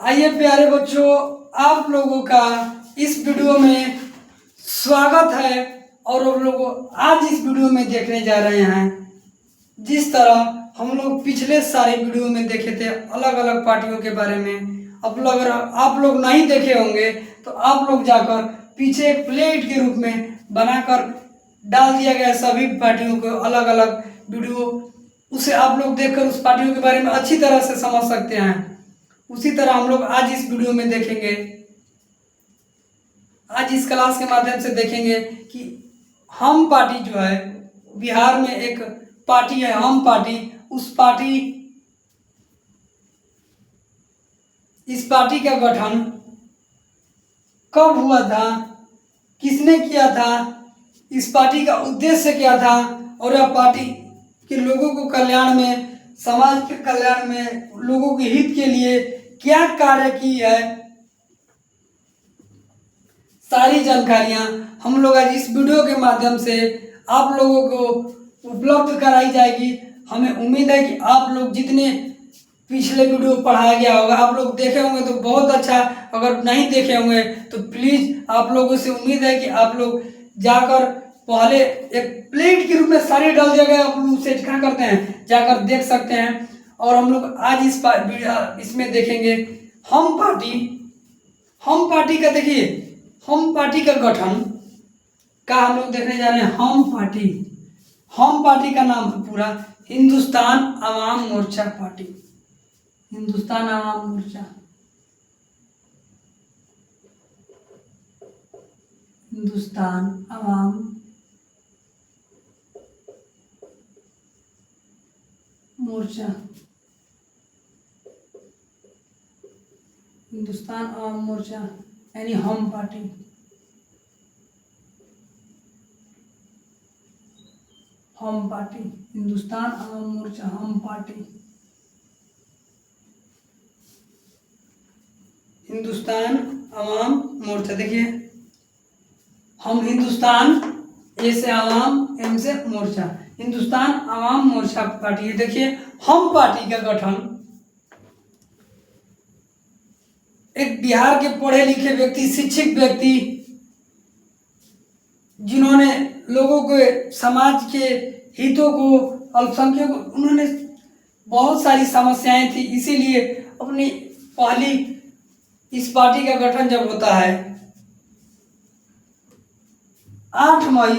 आइए प्यारे बच्चों, आप लोगों का इस वीडियो में स्वागत है। और हम लोग आज इस वीडियो में देखने जा रहे हैं जिस तरह हम लोग पिछले सारे वीडियो में देखे थे अलग अलग पार्टियों के बारे में। अब अगर आप लोग नहीं देखे होंगे तो आप लोग जाकर पीछे एक प्लेट के रूप में बनाकर डाल दिया गया सभी पार्टियों को अलग अलग वीडियो, उसे आप लोग देखकर उस पार्टियों के बारे में अच्छी तरह से समझ सकते हैं। उसी तरह हम लोग आज इस वीडियो में देखेंगे, आज इस क्लास के माध्यम से देखेंगे कि हम पार्टी जो है बिहार में एक पार्टी है, हम पार्टी। इस पार्टी का गठन कब हुआ था, किसने किया था, इस पार्टी का उद्देश्य क्या था और यह पार्टी के लोगों को कल्याण में, समाज के कल्याण में, लोगों के हित के लिए क्या कार्य की है, सारी जानकारियां हम लोग आज इस वीडियो के माध्यम से आप लोगों को उपलब्ध कराई जाएगी। हमें उम्मीद है कि आप लोग जितने पिछले वीडियो पढ़ाया गया होगा आप लोग देखे होंगे तो बहुत अच्छा, अगर नहीं देखे होंगे तो प्लीज़ आप लोगों से उम्मीद है कि आप लोग जाकर पहले एक प्लेट के रूप में सारे डाल दिया गया, आप लोग उसे क्या करते हैं जाकर देख सकते हैं। और हम लोग आज इसमें देखेंगे हम पार्टी का, देखिए हम पार्टी का गठन का हम लोग देखने जा रहे हैं। हम पार्टी का नाम है पूरा हिंदुस्तान अवाम मोर्चा पार्टी, हिंदुस्तान अवाम मोर्चा, हिंदुस्तान अवाम मोर्चा, हिंदुस्तान अवाम मोर्चा यानी हम पार्टी। हम पार्टी, हिंदुस्तान अवाम मोर्चा, हम पार्टी, हिंदुस्तान अवाम मोर्चा। देखिए हम हिंदुस्तान, ए से अवाम, एम से मोर्चा, हिंदुस्तान अवाम मोर्चा पार्टी है। देखिए हम पार्टी का गठन एक बिहार के पढ़े लिखे व्यक्ति, शिक्षित व्यक्ति, जिन्होंने लोगों के, समाज के हितों को, अल्पसंख्यकों को, उन्होंने बहुत सारी समस्याएं थी, इसीलिए अपनी पहली इस पार्टी का गठन जब होता है 8 मई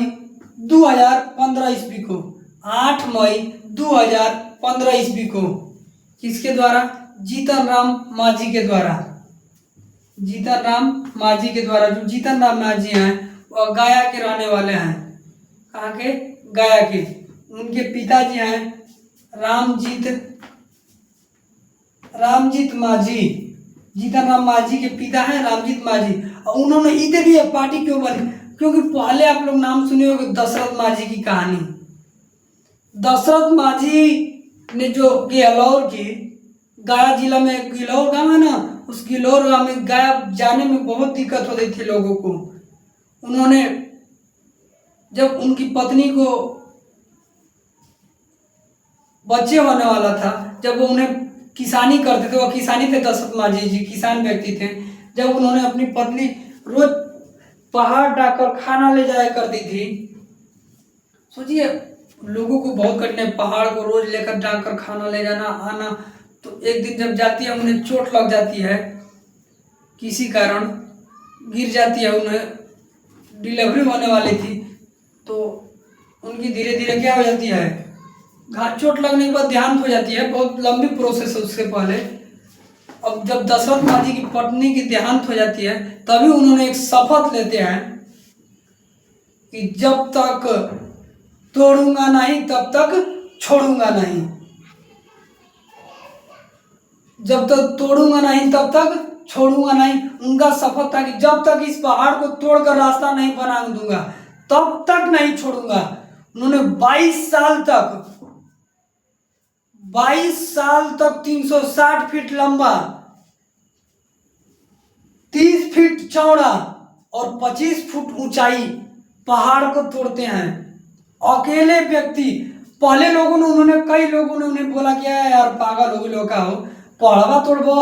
2015 ईस्वी को, 8 मई 2015 ईस्वी को, किसके द्वारा? जीतन राम मांझी के द्वारा, जीतन राम मांझी के द्वारा। जो जीतन राम मांझी हैं वह गया के रहने वाले हैं। कहाँ के? गया के। उनके पिताजी हैं रामजीत मांझी, जीतन राम मांझी के पिता हैं रामजीत मांझी। और उन्होंने इसीलिए पार्टी क्यों बनी? क्योंकि पहले आप लोग नाम सुने होंगे दशरथ मांझी की कहानी। दशरथ मांझी ने जो गिलौर की, गया जिला में गिलौर गांव है ना, उस गिलौर गांव में गया जाने में बहुत दिक्कत होती थी लोगों को। उन्होंने जब उनकी पत्नी को बच्चे होने वाला था, जब वो उन्हें किसानी करते थे, वो किसानी थे, दशरथ मांझी जी किसान व्यक्ति थे। जब उन्होंने अपनी पत्नी रोज पहाड़ डाकर खाना ले जाया करती थी, सोचिए लोगों को बहुत कठिन, पहाड़ को रोज लेकर जाकर खाना ले जाना आना। तो एक दिन जब जाती है, उन्हें चोट लग जाती है, किसी कारण गिर जाती है, उन्हें डिलीवरी होने वाली थी, तो उनकी धीरे धीरे क्या हो जाती है, चोट लगने के बाद देहांत हो जाती है। बहुत लंबी प्रोसेस है उसके पहले। अब जब दशरथ मांझी की पत्नी की देहांत हो जाती है, तभी उन्होंने एक शपथ लेते हैं कि जब तक तोड़ूंगा नहीं तब तक छोड़ूंगा नहीं, जब तक तोड़ूंगा नहीं तब तक छोड़ूंगा नहीं। उनका शपथ था कि जब तक इस पहाड़ को तोड़कर रास्ता नहीं बना दूंगा तब तक नहीं छोड़ूंगा। उन्होंने 22 साल तक 360 फीट लंबा, 30 फीट चौड़ा और 25 फुट ऊंचाई पहाड़ को तोड़ते हैं अकेले व्यक्ति। पहले लोगों ने, कई लोगों ने उन्हें बोला कि यार पागल हो गए लोग, का हो पहाड़वा तोड़बो,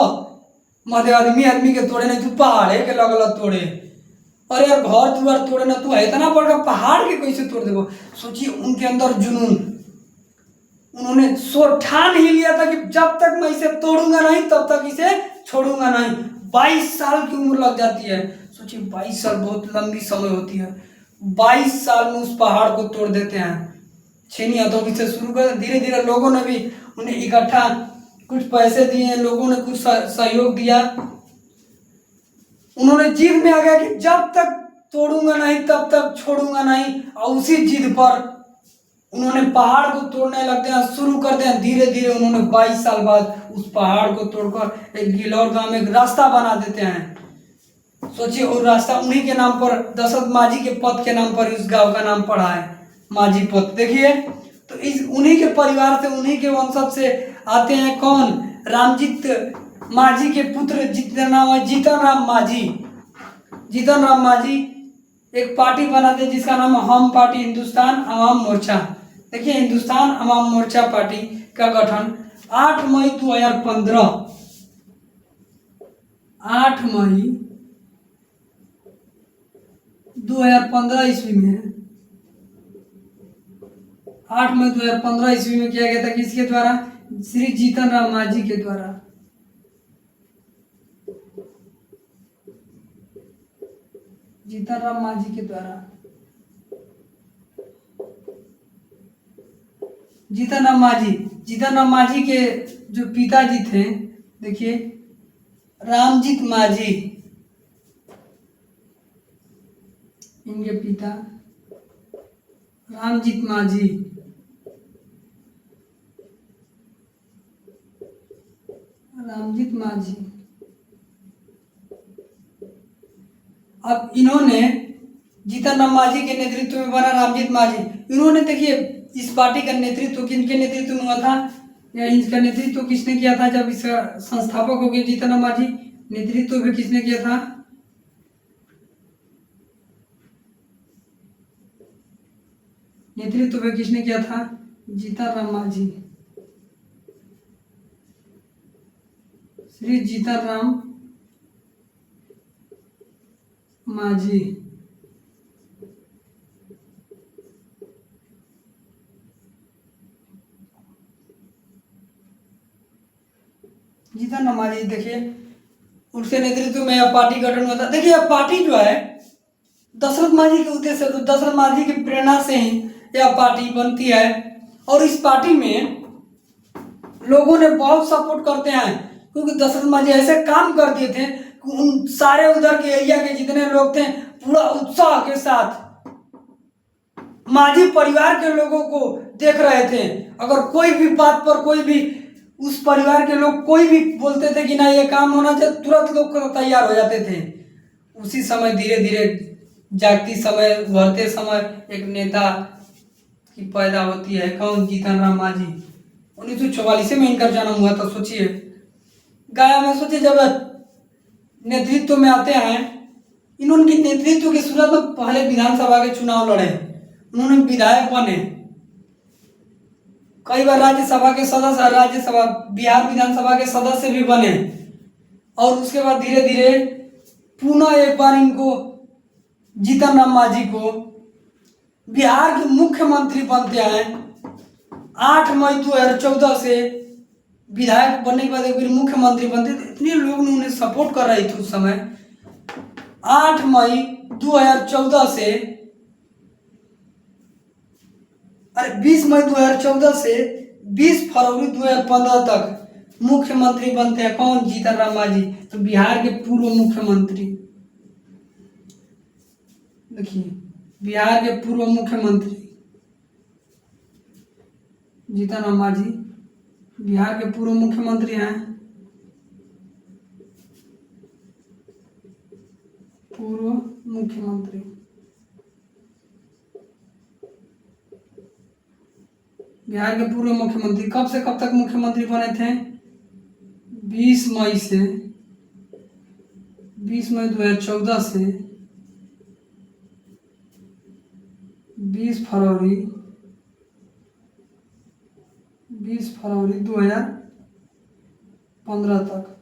मध्य आदमी आदमी के तोड़े नहीं, तू पहाड़े के लगल तोड़े। अरे यार घर दुआर तोड़े ना, तू इतना बड़ा पहाड़ के कैसे तोड़ देगो। सोचिए उनके अंदर जुनून, उन्होंने सो ठान ही लिया था कि जब तक मैं इसे तोड़ूंगा नहीं तब तक इसे छोड़ूंगा नहीं। 22 साल की उम्र लग जाती है। सोचिए 22 साल बहुत लंबी समय होती है। 22 साल में उस पहाड़ को तोड़ देते हैं। छेनी हथौड़ी से शुरू कर, धीरे धीरे लोगों ने भी उन्हें इकट्ठा कुछ पैसे दिए, लोगों ने कुछ सहयोग दिया। उन्होंने जिद में आ गया कि जब तक तोड़ूंगा नहीं तब तक छोड़ूंगा नहीं, और उसी जिद पर उन्होंने पहाड़ को तोड़ने लगते हैं, शुरू करते हैं। धीरे धीरे उन्होंने 22 साल बाद उस पहाड़ को तोड़कर एक गिलौर गांव में एक रास्ता बना देते हैं। सोचिए, और रास्ता उन्हीं के नाम पर, दशरथ माझी के पद के नाम पर इस गांव का नाम पड़ा है, माझी पद। देखिए, तो इस उन्हीं के परिवार से, उन्हीं के वंशज से आते हैं कौन? रामजीत माझी के पुत्र, जिनका नाम है जीतन राम माझी। जीतन राम माझी एक पार्टी बनाते जिसका नाम है हम पार्टी, हिंदुस्तान अवाम मोर्चा। देखिए, हिंदुस्तान अवाम मोर्चा पार्टी का गठन 8 मई 2015, 8 मई 2015 ईस्वी में, 8 मई 2015 ईस्वी में किया गया था। किसके द्वारा? श्री जीतन राम माझी के द्वारा। जीतन राम माझी के द्वारा। जीतन राम माझी, जीतन राम माझी के जो पिताजी थे, देखिए, रामजीत माझी, इनके पिता रामजीत माझी। रामजीत माझी। अब इन्होंने, जीतन राम माझी के नेतृत्व में बना रामजीत माझी। इन्होंने, देखिए, इस पार्टी का नेतृत्व किनके नेतृत्व में हुआ था, या इसका नेतृत्व किसने किया था? जब इसका संस्थापक हो गए जीतन राम माझी, नेतृत्व भी किसने किया था? नेतृत्व भी किसने किया था? जीतन राम माझी, श्री जीतन राम माझी। जीतन राम माझी, देखिए, उनके नेतृत्व में यह पार्टी गठन हुआ था। देखिए, यह पार्टी जो है दशरथ माझी के उद्देश्य, तो दशरथ माझी की प्रेरणा से ही यह पार्टी बनती है। और इस पार्टी में लोगों ने बहुत सपोर्ट करते हैं, क्योंकि दशरथ माझी ऐसे काम कर दिए थे कि उन सारे उधर के एरिया के जितने लोग थे, पूरा उत्साह के साथ माझी परिवार के लोगों को देख रहे थे। अगर कोई भी बात पर, कोई भी उस परिवार के लोग कोई भी बोलते थे कि ना ये काम होना चाहिए, तुरंत लोग तैयार हो जाते थे। उसी समय धीरे धीरे जागती समय, उभरते समय एक नेता की पैदा होती है। कौन? जीतन राम माझी। 1944 में इनका जन्म हुआ था। सोचिए, गया में, सोचिए, जब नेतृत्व में आते हैं, इन्होंने नेतृत्व की शुरुआत में पहले विधानसभा के चुनाव लड़े, उन्होंने विधायक बने, कई बार राज्यसभा के सदस्य, राज्यसभा बिहार विधानसभा के सदस्य भी बने। और उसके बाद धीरे धीरे पुनः एक बार इनको, जीतन राम माझी को, बिहार के मुख्यमंत्री बनते हैं। 8 मई 2014 से विधायक बनने के बाद एक बार मुख्यमंत्री बनते थे। इतने लोग उन्हें सपोर्ट कर रहे थे उस समय। 8 मई 2014 से, अरे 20 मई 2014 से 20 फरवरी 2015 तक मुख्यमंत्री बनते हैं। कौन? जीतन राम माझी। तो बिहार के पूर्व मुख्यमंत्री, देखिए, बिहार के पूर्व मुख्यमंत्री जीतन राम माझी बिहार के पूर्व मुख्यमंत्री हैं। पूर्व मुख्यमंत्री, बिहार के पूर्व मुख्यमंत्री कब से कब तक मुख्यमंत्री बने थे? 20 मई से, 20 मई 2014 से 20 फरवरी 20 फरवरी 2015 तक।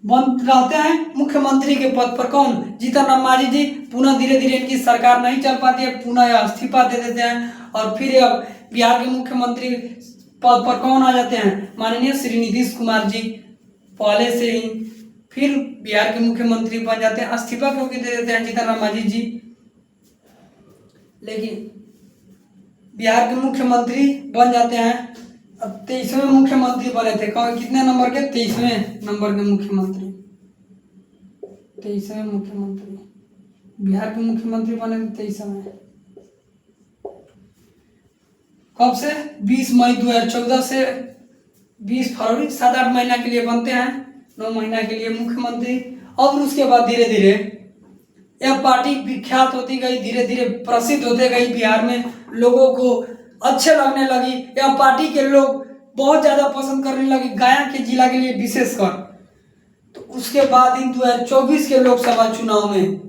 बन रहते हैं मुख्यमंत्री के पद पर कौन, जीतन राम मांझी जी। पुनः धीरे धीरे इनकी सरकार नहीं चल पाती है, पुनः यह इस्तीफा दे देते हैं और फिर अब बिहार के मुख्यमंत्री पद पर कौन आ जाते हैं, माननीय श्री नीतीश कुमार जी। पहले से ही फिर बिहार के मुख्यमंत्री बन जाते हैं, इस्तीफा क्योंकि दे देते हैं जीतन राम मांझी जी। लेकिन बिहार के मुख्यमंत्री बन जाते हैं। अब 23वें मुख्यमंत्री बने थे, कौन, कितने नंबर के, 23वें नंबर के मुख्यमंत्री, 23वें मुख्यमंत्री बिहार के मुख्यमंत्री बने थे 23वें। कब से, 20 मई 2014 से 20 फरवरी, 7-8 महीना के लिए बनते हैं, 9 महीना के लिए मुख्यमंत्री। और उसके बाद धीरे धीरे यह पार्टी विख्यात होती गई, धीरे धीरे प्रसिद्ध होते गई, बिहार में लोगों को अच्छे लगने लगी। यह पार्टी के लोग बहुत ज़्यादा पसंद करने लगे, गया के जिला के लिए विशेषकर। तो उसके बाद इन 2024 के लोकसभा चुनाव में,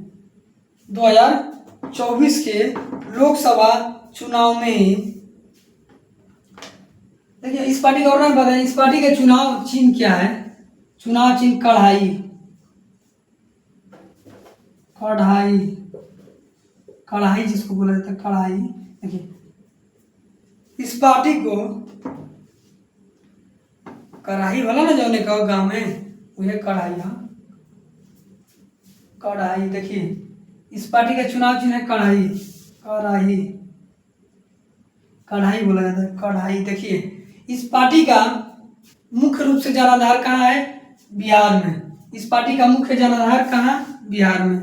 2024 के लोकसभा चुनाव में ही देखिए, इस पार्टी का और नहीं बताएं, इस पार्टी के चुनाव चिन्ह क्या है। चुनाव चिन्ह कढ़ाई, कढ़ाई, कढ़ाई जिसको बोला जाता है, कढ़ाई। देखिए, इस पार्टी को कढ़ाई वाला ना, जो ने कहा गाँव में, वह कढ़ाई, कढ़ाई। देखिए, इस पार्टी का चुनाव चिन्ह है कढ़ाई, कढ़ाई, कढ़ाई बोला जाता है, कढ़ाई। देखिए, इस पार्टी का मुख्य रूप से जनाधार कहाँ है, बिहार में। इस पार्टी का मुख्य जनाधार कहाँ, बिहार में।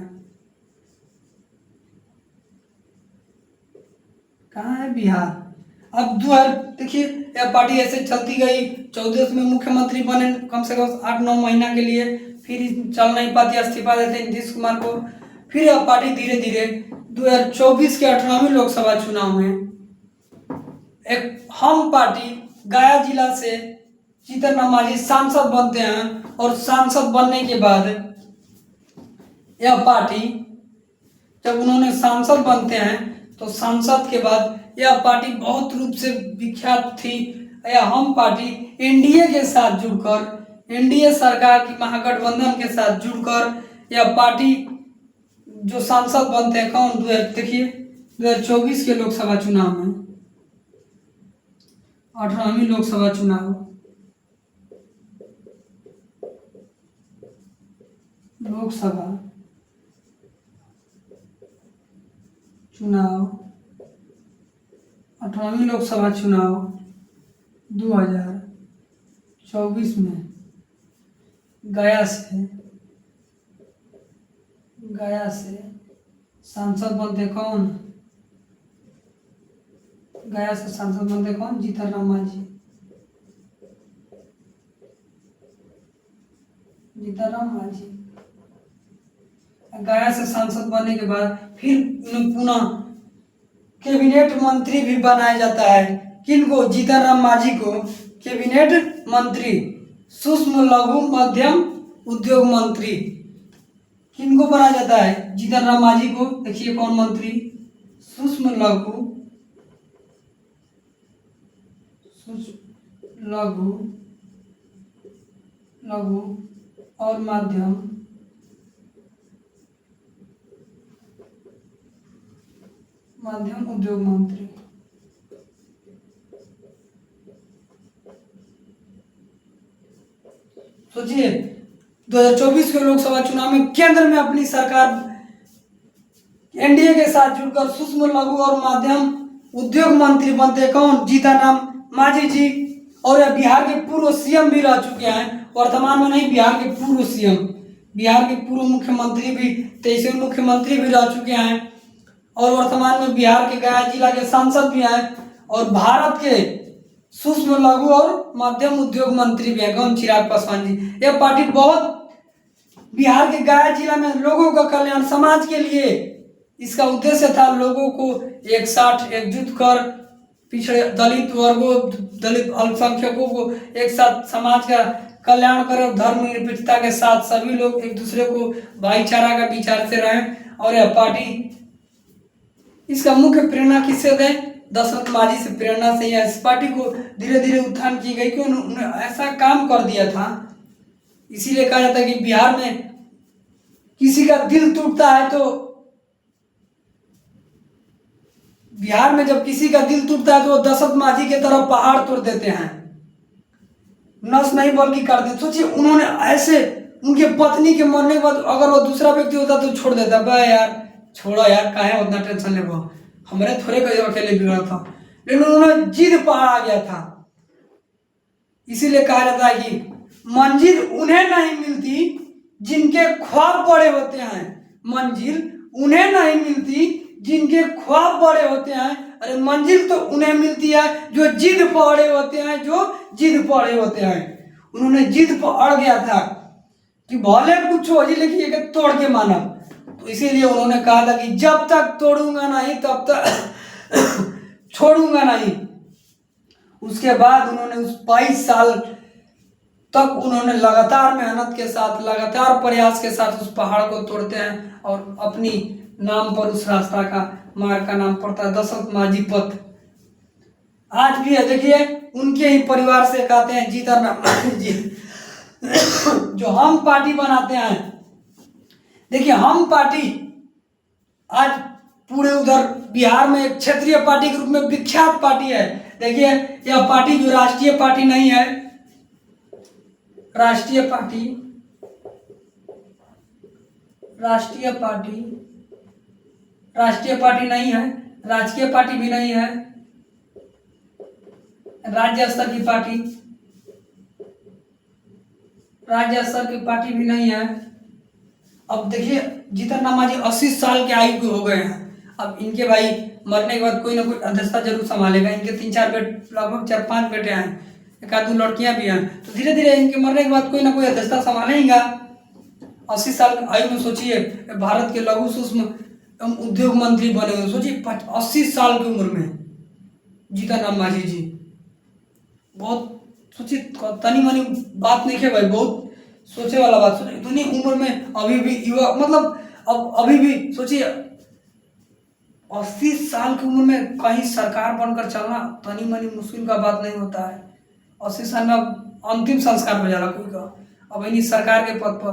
कहाँ है, बिहार। अब देखिए, यह पार्टी ऐसे चलती गई, 14 में मुख्यमंत्री बने कम से कम 8-9 महीना के लिए, फिर चल नहीं पाती, इस्तीफा देते नीतीश कुमार को। फिर यह पार्टी धीरे धीरे 2024 के 18वें लोकसभा चुनाव में एक हम पार्टी गया जिला से जीतन राम मांझी सांसद बनते हैं। और सांसद बनने के बाद यह पार्टी, जब उन्होंने सांसद बनते हैं, तो सांसद के बाद यह पार्टी बहुत रूप से विख्यात थी। यह हम पार्टी एनडीए के साथ जुड़कर, एनडीए सरकार की महागठबंधन के साथ जुड़कर यह पार्टी जो सांसद बनते हैं कौन, देखिए 2024 के लोकसभा चुनाव में, 18वीं लोकसभा चुनाव, लोकसभा चुनाव, 18वीं लोकसभा चुनाव 2024 में गया से सांसद बनते कौन, गया से सांसद बनते कौन, जीतन राम मांझी, जीतन राम मांझी। गया से सांसद बनने के बाद फिर पुनः कैबिनेट मंत्री भी बनाया जाता है। किनको, जीतन राम मांझी को कैबिनेट मंत्री, सूक्ष्म लघु मध्यम उद्योग मंत्री किनको बनाया जाता है, जीतन राम मांझी को। देखिए कौन मंत्री, सूक्ष्म लघु और मध्यम उद्योग मंत्री। सोचिए, 2024 के लोकसभा चुनाव में केंद्र में अपनी सरकार एनडीए के साथ जुड़कर सूक्ष्म लघु और मध्यम उद्योग मंत्री बनते कौन, जीतन राम मांझी जी। और यह बिहार के पूर्व सीएम भी रह चुके हैं, वर्तमान में नहीं, बिहार के पूर्व सीएम, बिहार के पूर्व मुख्यमंत्री भी, 23वें मुख्यमंत्री भी रह चुके हैं। और वर्तमान में बिहार के गया जिला के सांसद भी हैं। और भारत के सूक्ष्म लघु और मध्यम उद्योग मंत्री भी हैं कौन, चिराग पासवान जी। यह पार्टी बहुत बिहार के गया जिला में लोगों का कल्याण, समाज के लिए इसका उद्देश्य था, लोगों को एक साथ एकजुट कर, पिछड़े दलित वर्गों, दलित अल्पसंख्यकों को एक साथ समाज का कल्याण करें, धर्मनिरपेक्षता के साथ सभी लोग एक दूसरे को भाईचारा का विचार से रहें। और यह पार्टी, इसका मुख्य प्रेरणा किससे दें, दशरथ मांझी से प्रेरणा से इस पार्टी को धीरे धीरे उत्थान की गई कि उन्होंने ऐसा काम कर दिया था इसीलिए कहा जाता है कि बिहार में किसी का दिल टूटता है तो बिहार में जब किसी का दिल टूटता है तो वो दशरथ माझी की तरह पहाड़ तोड़ देते हैं, नस नहीं बल्कि कर देते। सोचिए उन्होंने ऐसे, उनके पत्नी के मरने के बाद अगर वो दूसरा व्यक्ति होता तो छोड़ देता, बा यार छोड़ो यार, काहे उतना टेंशन ले, हमारे थोड़े कोई अकेले बिगड़ा था, लेकिन उन्होंने जिद पहाड़ आ गया था। इसीलिए कहा जाता है कि मंजिल उन्हें नहीं मिलती जिनके ख्वाब बड़े होते हैं, मंजिल उन्हें नहीं मिलती जिनके ख्वाब बड़े होते हैं, अरे मंजिल तो उन्हें मिलती है जो जिद पड़े होते हैं, जो जिद पड़े होते हैं। उन्होंने जिद पर अड़ गया था कि भले कुछ हो जी लेकिन ये तोड़ के माना, तो इसीलिए उन्होंने कहा था कि जब तक तोड़ूंगा नहीं तब तक छोड़ूंगा नहीं। उसके बाद उन्होंने उस 22 साल तक उन्होंने लगातार मेहनत के साथ, लगातार प्रयास के साथ उस पहाड़ को तोड़ते हैं और अपनी नाम पर उस रास्ता का, मार्ग का नाम पड़ता है दशरथ माझी पथ। आज भी है, देखिए उनके ही परिवार से कहते हैं जीतन राम माझी जो हम पार्टी बनाते हैं। देखिए हम पार्टी आज पूरे उधर बिहार में एक क्षेत्रीय पार्टी के रूप में विख्यात पार्टी है। देखिए यह पार्टी जो राष्ट्रीय पार्टी नहीं है, राष्ट्रीय पार्टी नहीं है, राजकीय पार्टी भी नहीं है, राज्य स्तर की पार्टी भी नहीं है। अब देखिए जीतन राम मांझी 80 साल के आयु के हो गए हैं। अब इनके भाई मरने के बाद कोई ना कोई अध्यक्षता जरूर संभालेगा। इनके 3-4 बेटे, लगभग 4-5 बेटे हैं, एक आध 2 लड़कियां भी हैं, तो धीरे धीरे इनके मरने के बाद कोई ना कोई अध्यक्षता संभालेगा। 80 साल की आयु में सोचिए भारत के लघु सूक्ष्म एवं उद्योग मंत्री बने हुए, सोचिए 80 साल की उम्र में जीतन राम मांझी जी। बहुत सोचिए, तनी मनी बात नहीं है भाई, बहुत सोचे वाला बात। सोचिए इतनी उम्र में अभी भी युवा, मतलब अब अभी भी सोचिए 80 साल की उम्र में कहीं सरकार बनकर चलना तनी मनी मुश्किल का बात नहीं होता है। 80 साल में अब अंतिम संस्कार हो जाला कोई का। अब इन्हीं सरकार के पद पर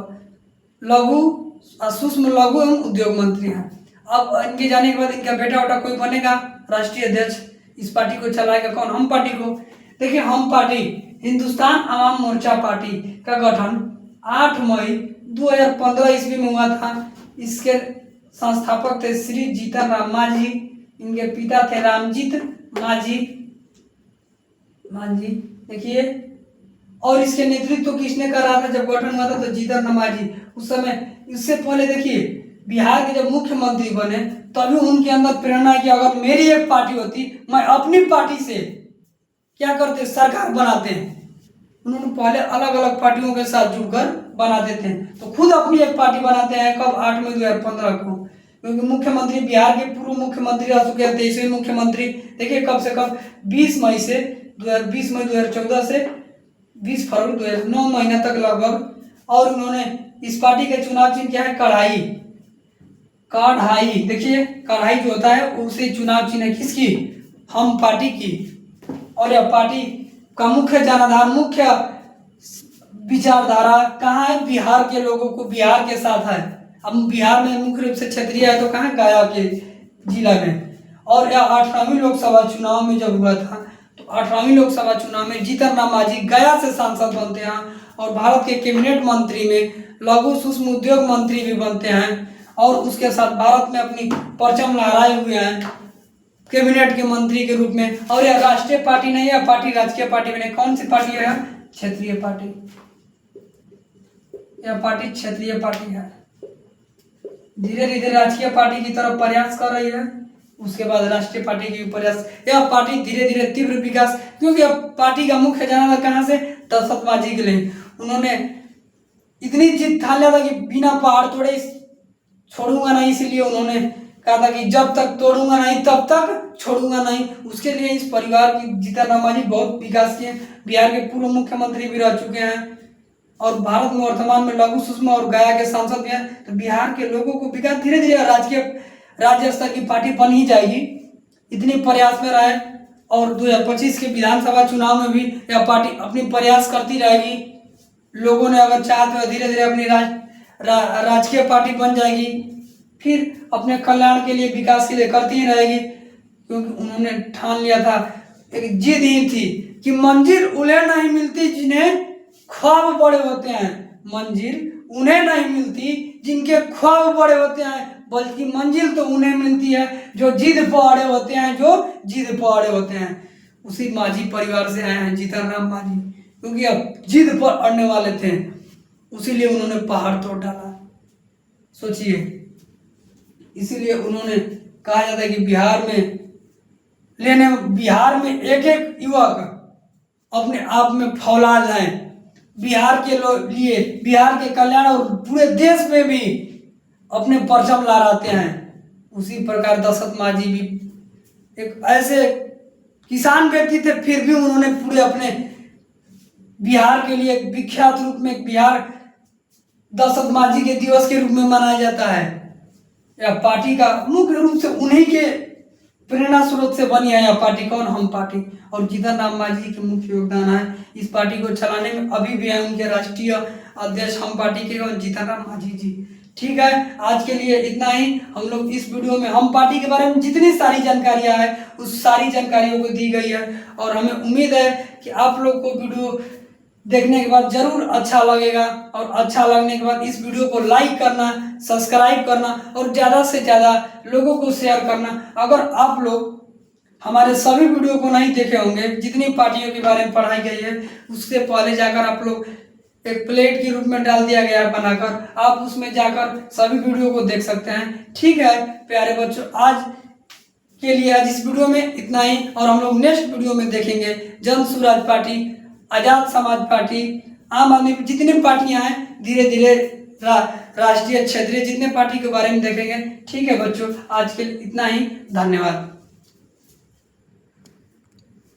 सूक्ष्म लघु एवं उद्योग मंत्री हैं। अब इनके जाने के बाद इनका बेटा उटा कोई बनेगा राष्ट्रीय अध्यक्ष, इस पार्टी को चलाएगा कौन? हम पार्टी को। देखिए हम पार्टी हिंदुस्तान आवाम मोर्चा पार्टी का गठन 8 मई 2015 ईस्वी में हुआ था। इसके संस्थापक थे श्री जीतन राम मांझी, इनके पिता थे रामजीत मांझी। देखिए, और इसके नेतृत्व किसने करा था जब गठन हुआ था? तो जीतन राम मांझी। उस समय, इससे पहले देखिए बिहार के जब मुख्यमंत्री बने तभी उनके अंदर प्रेरणा की अगर मेरी एक पार्टी होती, मैं अपनी पार्टी से क्या करते, सरकार बनाते हैं। उन्होंने पहले अलग अलग पार्टियों के साथ जुड़कर बनाते थे, तो खुद अपनी एक पार्टी बनाते हैं। कब? 8 मई 2015 को। क्योंकि मुख्यमंत्री बिहार के पूर्व मुख्यमंत्री रह चुके हैं, 23वें मुख्यमंत्री। देखिए कब से कब, 20 मई 2014 से 20 फरवरी 2009 महीना तक लगभग। और उन्होंने इस पार्टी के चुनाव चिन्ह क्या है? कढ़ाई। देखिए कढ़ाई जो होता है उसे चुनाव चिन्ह है किसकी? हम पार्टी की। और यह पार्टी का मुख्य जनाधार, मुख्य विचारधारा कहाँ है? बिहार के लोगों को, बिहार के साथ है। हम बिहार में मुख्य रूप से क्षेत्रीय है तो कहाँ? गया के जिला में। और यह 18वीं लोकसभा चुनाव में जब हुआ था तो 18वीं लोकसभा चुनाव में जीतन राम मांझी गया से सांसद बनते हैं और भारत के कैबिनेट मंत्री में लघु सूक्ष्म उद्योग मंत्री भी बनते हैं। और उसके साथ भारत में अपनी परचम लहराए हुए हैं कैबिनेट के मंत्री के रूप में। और यह राष्ट्रीय पार्टी नहीं है, पार्टी राजकीय पार्टी में नहीं। कौन सी पार्टी है? क्षेत्रीय पार्टी। यह पार्टी क्षेत्रीय पार्टी है। धीरे धीरे राजकीय पार्टी की तरफ प्रयास कर रही है, उसके बाद राष्ट्रीय पार्टी की प्रयास। यह पार्टी धीरे धीरे तीव्र विकास, क्योंकि यह पार्टी का मुख्य जनाधार कहाँ से? दशरथ माझी के लिए। उन्होंने इतनी जिद ठान लिया था कि बिना पहाड़ तोड़े छोड़ूंगा नहीं, इसीलिए उन्होंने कहा था कि जब तक तोड़ूंगा नहीं तब तक छोड़ूंगा नहीं। उसके लिए इस परिवार की जीतन राम मांझी बहुत विकास किए। बिहार के पूर्व मुख्यमंत्री भी रह चुके हैं और भारत में वर्तमान में लघु सूक्ष्म और गया के सांसद भी हैं। तो बिहार के लोगों को विकास धीरे धीरे राज्य स्तर की पार्टी बन ही जाएगी, इतनी प्रयास में रहे। और 2025 के विधानसभा चुनाव में भी यह पार्टी अपनी प्रयास करती रहेगी। लोगों ने अगर चाहा तो धीरे धीरे अपनी राजकीय पार्टी बन जाएगी, फिर अपने कल्याण के लिए, विकास के लिए करती ही रहेगी, क्योंकि उन्होंने ठान लिया था, एक जिद ही थी कि मंजिल उन्हें नहीं मिलती जिन्हें ख्वाब बड़े होते हैं, मंजिल उन्हें नहीं मिलती जिनके ख्वाब बड़े होते हैं, बल्कि मंजिल तो उन्हें मिलती है जो जिद पर अड़े होते हैं, जो जिद पर अड़े होते हैं। उसी माझी परिवार से आए हैं जीतन राम माझी, क्योंकि अब जिद पर अड़ने वाले थे, उसीलिए उन्होंने पहाड़ तोड़ डाला। सोचिए, इसीलिए उन्होंने कहा जाता है कि बिहार में एक एक युवक अपने आप में फौलाद है, बिहार के लिए, बिहार के कल्याण और पूरे देश में भी अपने परचम लहराते हैं। उसी प्रकार दशरथ माझी भी एक ऐसे किसान व्यक्ति थे, फिर भी उन्होंने पूरे अपने बिहार के लिए विख्यात रूप में, बिहार दशरथ माझी के दिवस के रूप में मनाया जाता है। यह पार्टी का मुख्य रूप से उन्हीं के प्रेरणा स्रोत से बनी है यह पार्टी, कौन, हम पार्टी, और जीतन राम माझी के मुख्य योगदान है इस पार्टी को चलाने में। अभी भी है उनके राष्ट्रीय अध्यक्ष हम पार्टी के, कौन, जीतन राम माझी जी। ठीक है, आज के लिए इतना ही। हम लोग इस वीडियो में हम पार्टी के बारे में जितनी सारी जानकारियां हैं उस सारी जानकारियों को दी गई है, और हमें उम्मीद है कि आप लोग को वीडियो देखने के बाद जरूर अच्छा लगेगा, और अच्छा लगने के बाद इस वीडियो को लाइक करना, सब्सक्राइब करना और ज़्यादा से ज़्यादा लोगों को शेयर करना। अगर आप लोग हमारे सभी वीडियो को नहीं देखे होंगे, जितनी पार्टियों के बारे में पढ़ाई गई है, उससे पहले जाकर आप लोग एक प्लेट के रूप में डाल दिया गया है बनाकर, आप उसमें जाकर सभी वीडियो को देख सकते हैं। ठीक है प्यारे बच्चों, आज के लिए आज इस वीडियो में इतना ही, और हम लोग नेक्स्ट वीडियो में देखेंगे जन स्वराज पार्टी, आजाद समाज पार्टी, आम आदमी, जितनी पार्टियां हैं धीरे धीरे राष्ट्रीय क्षेत्रीय जितने पार्टी के बारे में देखेंगे। ठीक है बच्चों, आज के लिए इतना ही, धन्यवाद।